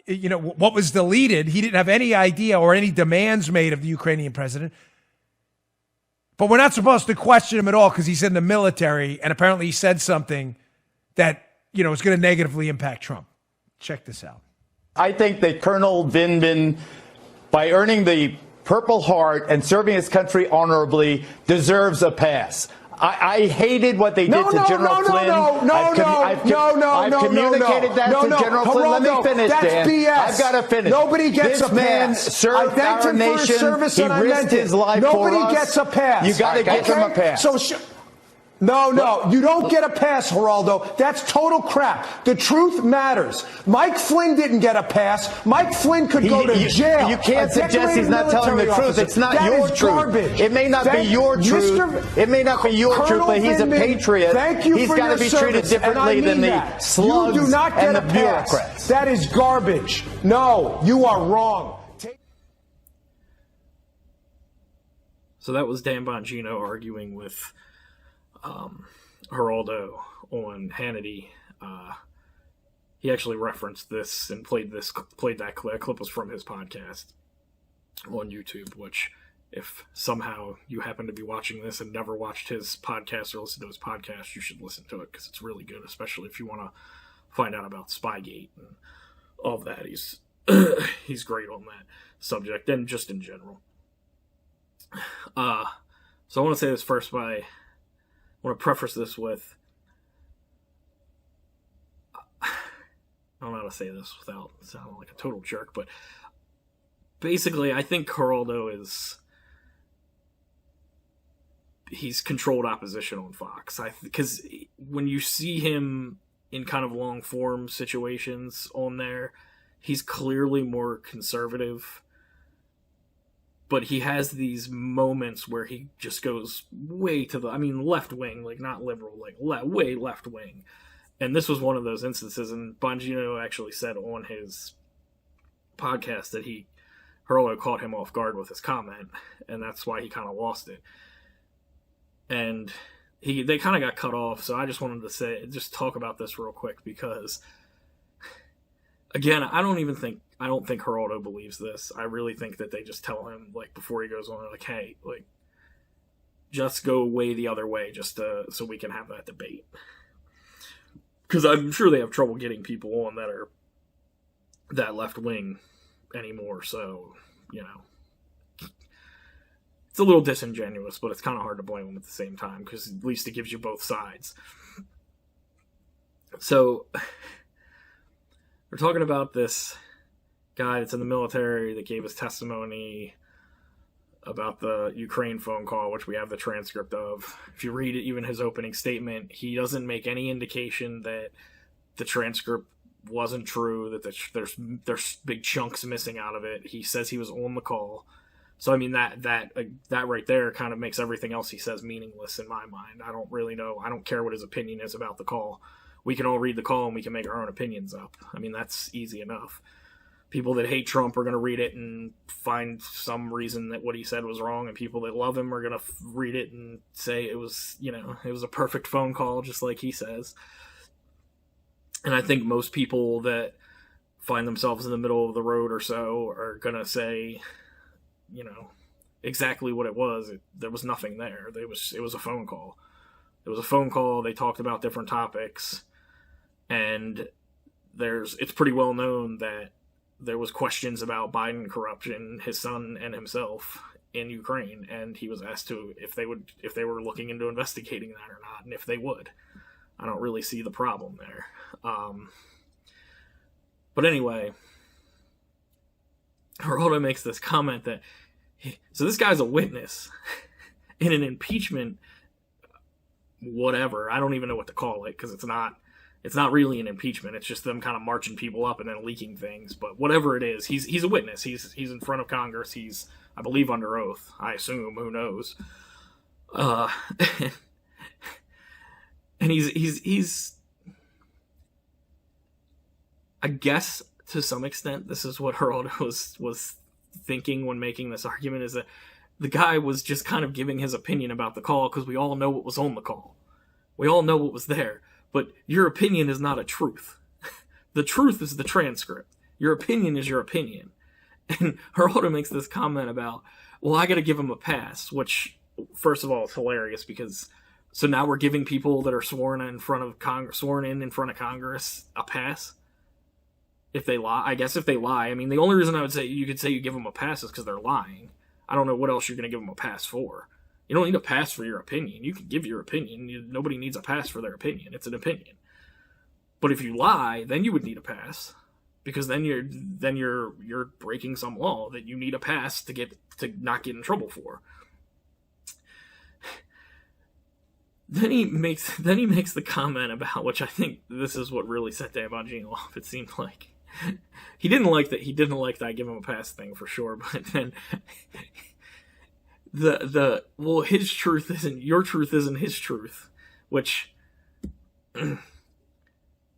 what was deleted. He didn't have any idea or any demands made of the Ukrainian president. But we're not supposed to question him at all because he's in the military, and apparently he said something that, is going to negatively impact Trump. Check this out. I think that Colonel Vindman, by earning the Purple Heart and serving his country honorably, deserves a pass. I hated what they did to General Flynn. I've communicated that to General Flynn. Let me finish, Dan. BS. I've got to finish. Nobody gets a pass. This man served our nation. He risked his life for us. Nobody gets a pass. You got to give him a pass. No, you don't get a pass, Geraldo. That's total crap. The truth matters. Mike Flynn didn't get a pass. Mike Flynn could go to jail. You can't suggest he's not telling the truth. It's not your truth. Garbage. It may not be your truth. It may not be your truth, but he's a patriot. He's got to be treated differently than the slugs and the bureaucrats. That is garbage. No, you are wrong. So that was Dan Bongino arguing with Geraldo on Hannity. He actually referenced this and played that clip. That clip was from his podcast on YouTube, which if somehow you happen to be watching this and never watched his podcast or listened to his podcast, you should listen to it because it's really good, especially if you want to find out about Spygate and all of that. He's great on that subject and just in general. So I want to say this first I want to preface this with, I don't know how to say this without sounding like a total jerk, but basically I think Geraldo he's controlled opposition on Fox. Because when you see him in kind of long form situations on there, he's clearly more conservative. But he has these moments where he just goes way to left wing, like not liberal, like way left wing. And this was one of those instances. And Bongino actually said on his podcast that Geraldo caught him off guard with his comment, and that's why he kind of lost it. And they kind of got cut off. So I just wanted to just talk about this real quick because, again, I don't think Geraldo believes this. I really think that they just tell him, like, before he goes on, like, hey, like, just go way the other way just so we can have that debate. Because I'm sure they have trouble getting people on that are that left wing anymore. So, it's a little disingenuous, but it's kind of hard to blame them at the same time because at least it gives you both sides. So, we're talking about this guy that's in the military that gave his testimony about the Ukraine phone call, which we have the transcript of. If you read it, even his opening statement, he doesn't make any indication that the transcript wasn't true, that there's big chunks missing out of it. He says he was on the call. So, that right there kind of makes everything else he says meaningless in my mind. I don't really know. I don't care what his opinion is about the call. We can all read the call and we can make our own opinions up. That's easy enough. People that hate Trump are going to read it and find some reason that what he said was wrong, and people that love him are going to read it and say it was a perfect phone call, just like he says. And I think most people that find themselves in the middle of the road or so are going to say, exactly what it was. There was nothing there. It was a phone call. It was a phone call. They talked about different topics, and it's pretty well known that there was questions about Biden corruption, his son and himself in Ukraine, and he was asked if they were looking into investigating that or not, and if they would. I don't really see the problem there. But anyway, Geraldo makes this comment that so this guy's a witness in an impeachment whatever. I don't even know what to call it because it's not really an impeachment. It's just them kind of marching people up and then leaking things. But whatever it is, he's a witness. He's in front of Congress. He's, I believe, under oath. I assume. Who knows? And he's I guess to some extent this is what Geraldo was thinking when making this argument, is that the guy was just kind of giving his opinion about the call because we all know what was on the call. We all know what was there. But your opinion is not a truth. The truth is the transcript. Your opinion is your opinion. And Geraldo makes this comment about, well, I got to give him a pass, which, first of all, is hilarious because so now we're giving people that are sworn in front of Congress a pass if they lie. I guess if they lie. I mean, the only reason I would say you could say you give them a pass is because they're lying. I don't know what else you're going to give them a pass for. You don't need a pass for your opinion. You can give your opinion. Nobody needs a pass for their opinion. It's an opinion. But if you lie, then you would need a pass. Because then you're breaking some law that you need a pass to not get in trouble for. Then he makes the comment about, which I think this is what really set Dan Bongino off. It seemed like he didn't like that I give him a pass thing for sure. But then his truth isn't your truth isn't his truth, which.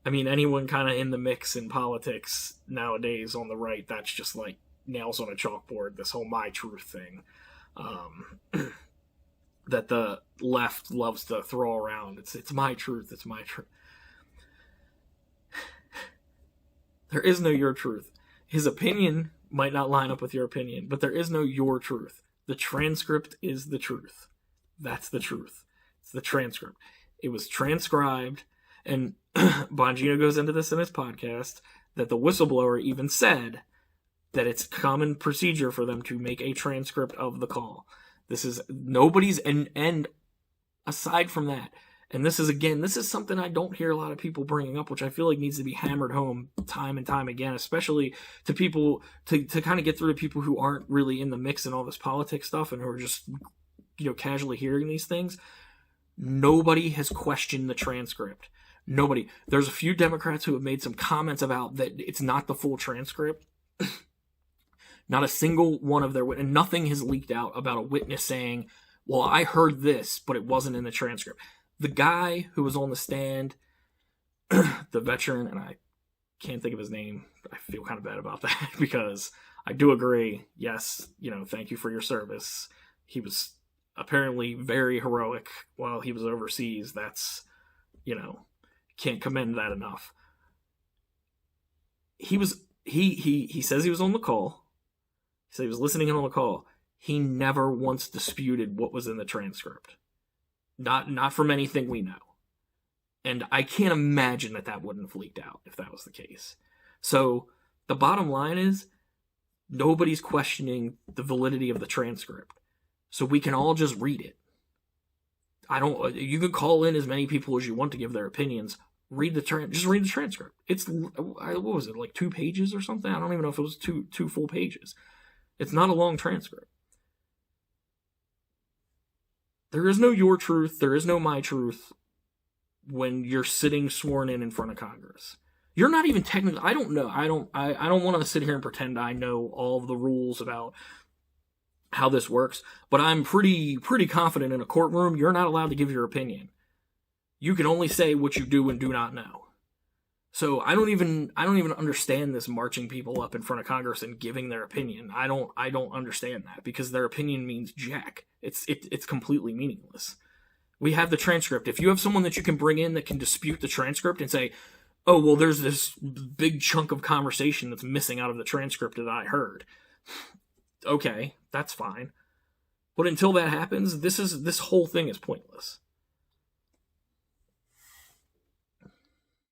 I mean, anyone kind of in the mix in politics nowadays on the right, that's just like nails on a chalkboard, this whole my truth thing that the left loves to throw around. It's my truth. It's my truth. There is no your truth. His opinion might not line up with your opinion, but there is no your truth. The transcript is the truth. That's the truth. It's the transcript. It was transcribed. And Bongino goes into this in his podcast that the whistleblower even said that it's common procedure for them to make a transcript of the call. This is nobody's and aside from that, and this is something I don't hear a lot of people bringing up, which I feel like needs to be hammered home time and time again, especially to people to kind of get through to people who aren't really in the mix and all this politics stuff and who are just casually hearing these things. Nobody has questioned the transcript. Nobody. There's a few Democrats who have made some comments about that it's not the full transcript. Not a single one of their and nothing has leaked out about a witness saying, well, I heard this, but it wasn't in the transcript. The guy who was on the stand, the veteran, and I can't think of his name. I feel kind of bad about that because I do agree. Yes, thank you for your service. He was apparently very heroic while he was overseas. That's, can't commend that enough. He says he was on the call. He said he was listening in on the call. He never once disputed what was in the transcript. Not from anything we know. And I can't imagine that wouldn't have leaked out if that was the case. So the bottom line is nobody's questioning the validity of the transcript. So we can all just read it. You can call in as many people as you want to give their opinions. Just read the transcript. It's, what was it, like 2 pages or something? I don't even know if it was two full pages. It's not a long transcript. There is no your truth. There is no my truth when you're sitting sworn in front of Congress. You're not even technically, I don't know. I don't want to sit here and pretend I know all of the rules about how this works, but I'm pretty confident in a courtroom, you're not allowed to give your opinion. You can only say what you do and do not know. So I don't even understand this marching people up in front of Congress and giving their opinion. I don't understand that because their opinion means jack. It's completely meaningless. We have the transcript. If you have someone that you can bring in that can dispute the transcript and say, oh, well, there's this big chunk of conversation that's missing out of the transcript that I heard. Okay, that's fine. But until that happens, this whole thing is pointless.